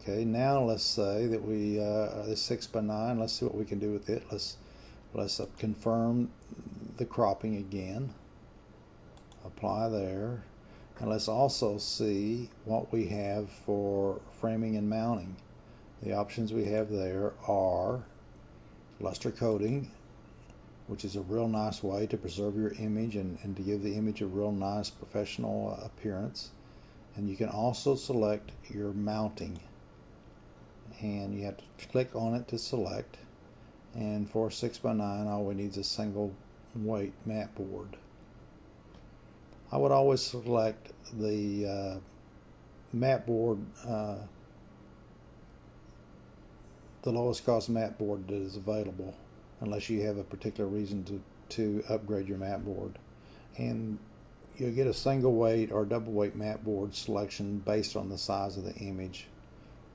Okay, now let's say that we this 6x9. Let's see what we can do with it. Let's confirm the cropping again. Apply there, and let's also see what we have for framing and mounting. The options we have there are luster coating, which is a real nice way to preserve your image and to give the image a real nice professional appearance. And you can also select your mounting, and you have to click on it to select. And for 6x9, all we need is a single weight mat board. I would always select the mat board, the lowest cost mat board that is available, unless you have a particular reason to upgrade your mat board. And you'll get a single weight or double weight mat board selection based on the size of the image.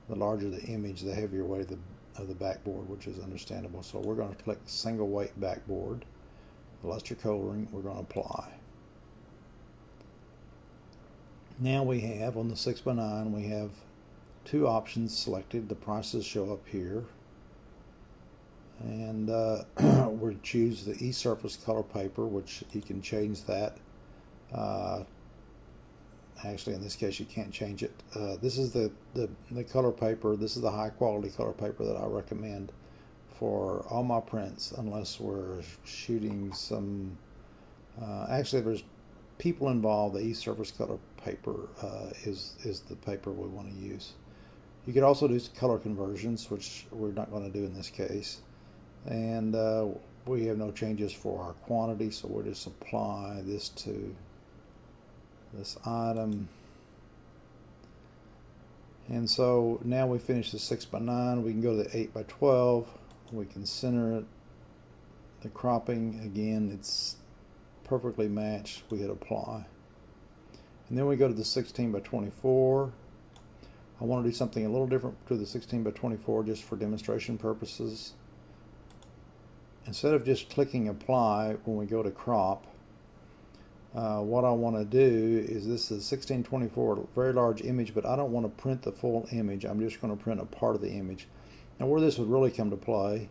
The larger the image, the heavier weight of the backboard, which is understandable. So we're going to click single weight backboard. The luster coating we're going to apply. Now we have on the 6x9, we have two options selected. The prices show up here, and we choose the eSurface color paper, which you can change that. Actually, in this case, you can't change it. This is the color paper. This is the high quality color paper that I recommend for all my prints, unless we're shooting some. Actually, there's people involved. The eSurface color paper is the paper we want to use. You could also do color conversions, which we're not going to do in this case. And we have no changes for our quantity, so we'll just apply this to this item. And so now we finish the 6x9. We can go to the 8x12. We can center it. The cropping, again, it's perfectly matched. We hit apply. And then we go to the 16x24. I want to do something a little different to the 16x24 just for demonstration purposes. Instead of just clicking apply when we go to crop, what I want to do is, this is 1624, very large image, but I don't want to print the full image. I'm just going to print a part of the image. Now where this would really come to play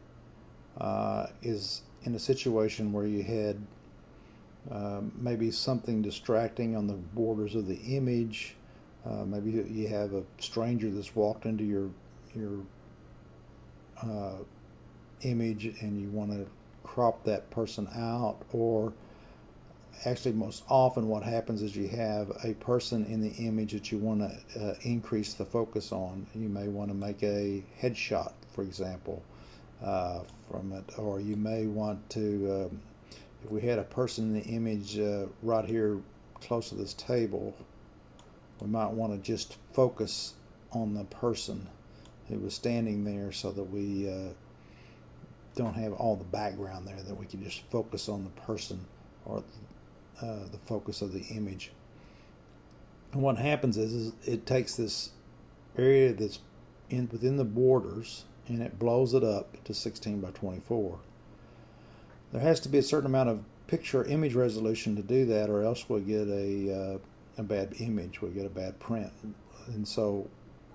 is in a situation where you had maybe something distracting on the borders of the image. Maybe you have a stranger that's walked into your image and you want to crop that person out, or actually most often what happens is you have a person in the image that you want to increase the focus on. You may want to make a headshot, for example, from it, or you may want to, if we had a person in the image right here close to this table, we might want to just focus on the person who was standing there, so that we don't have all the background there, that we can just focus on the person, or the focus of the image. And what happens is it takes this area that's within the borders and it blows it up to 16x24. There has to be a certain amount of picture image resolution to do that, or else we'll get a bad image, we'll get a bad print. And so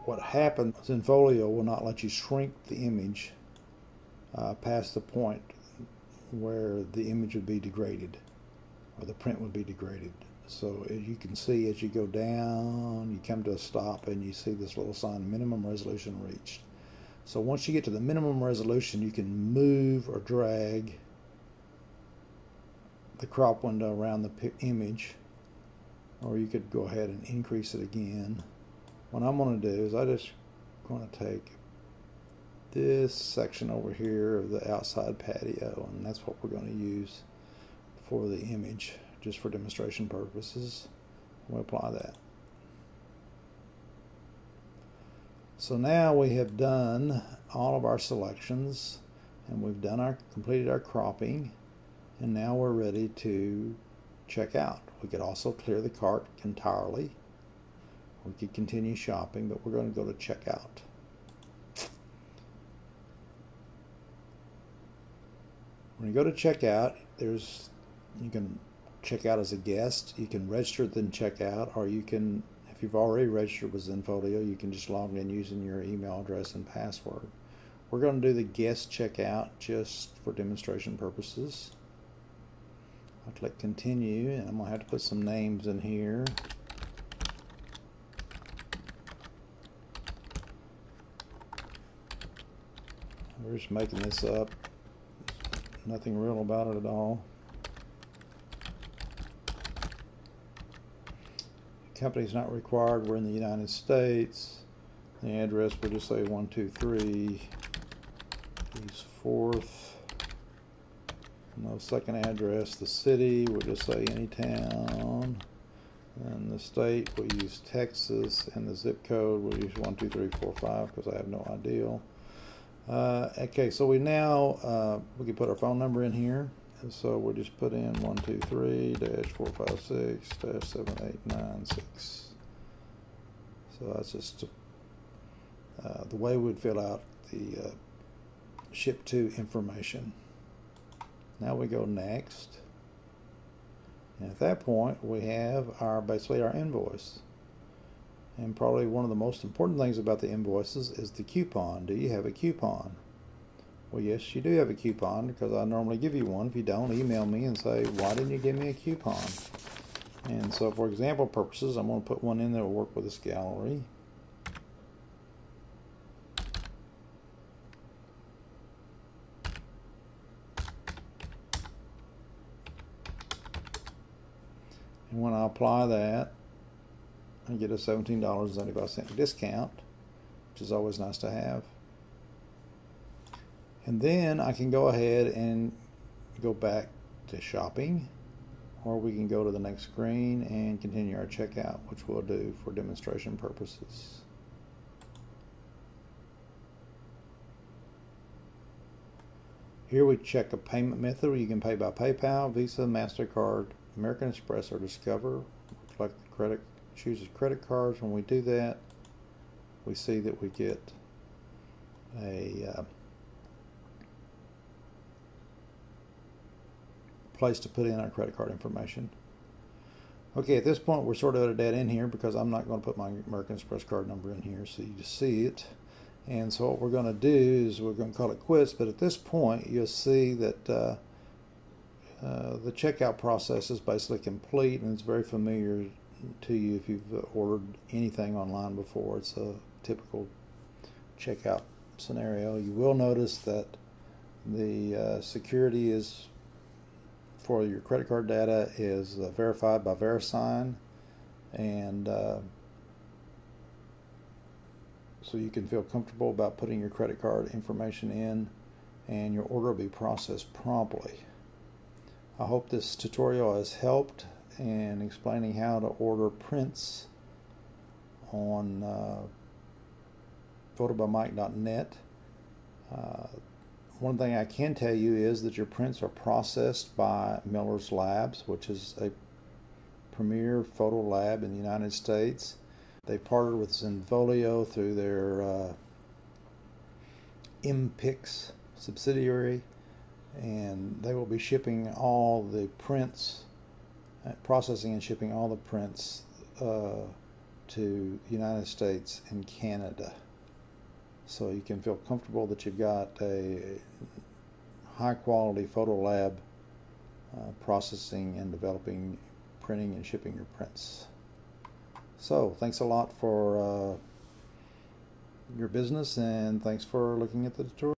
what happens, Zenfolio will not let you shrink the image past the point where the image would be degraded, or the print would be degraded. So as you can see, as you go down, you come to a stop and you see this little sign, minimum resolution reached. So once you get to the minimum resolution, you can move or drag the crop window around the image, or you could go ahead and increase it again. What I'm going to do is I just going to take this section over here of the outside patio, and that's what we're going to use for the image, just for demonstration purposes. We'll apply that. So now we have done all of our selections, and we've done completed our cropping, and now we're ready to check out. We could also clear the cart entirely. We could continue shopping, but we're going to go to checkout. When you go to checkout, you can check out as a guest. You can register then check out, or you can, if if you've already registered with Zenfolio, you can just log in using your email address and password. We're going to do the guest checkout just for demonstration purposes. I'll click continue, and I'm going to have to put some names in here. We're just making this up. Nothing real about it at all. Company's not required. We're in the United States. The address, we'll just say 123 East 4th. No second address. The city, we'll just say any town. And the state, we'll use Texas. And the zip code, we'll use 12345 because I have no idea. Okay, so we now, we can put our phone number in here. And so we'll just put in 123-456-7896. So that's just the way we'd fill out the ship to information. Now we go next. And at that point we have basically our invoice. And probably one of the most important things about the invoices is the coupon. Do you have a coupon? Well, yes, you do have a coupon because I normally give you one. If you don't, email me and say, why didn't you give me a coupon? And so for example purposes, I'm going to put one in that will work with this gallery. And when I apply that, I get a $17.75 discount, which is always nice to have. And then I can go ahead and go back to shopping, or we can go to the next screen and continue our checkout, which we'll do for demonstration purposes. Here we check a payment method. You can pay by PayPal, Visa, MasterCard, American Express, or Discover. Select the credit, chooses credit cards. When we do that, we see that we get a place to put in our credit card information. Okay, at this point we're sort of at a dead end here because I'm not going to put my American Express card number in here, so you just see it. And so what we're going to do is we're going to call it quits, but at this point you'll see that the checkout process is basically complete, and it's very familiar to you if you've ordered anything online before. It's a typical checkout scenario. You will notice that the security is for your credit card data is verified by VeriSign, and so you can feel comfortable about putting your credit card information in, and your order will be processed promptly. I hope this tutorial has helped in explaining how to order prints on photobymike.net. One thing I can tell you is that your prints are processed by Miller's Labs, which is a premier photo lab in the United States. They partnered with Zenfolio through their MPix subsidiary, and they will be shipping all the prints, processing and shipping all the prints to the United States and Canada. So you can feel comfortable that you've got a high quality photo lab processing and developing, printing and shipping your prints. So thanks a lot for your business, and thanks for looking at the tutorial.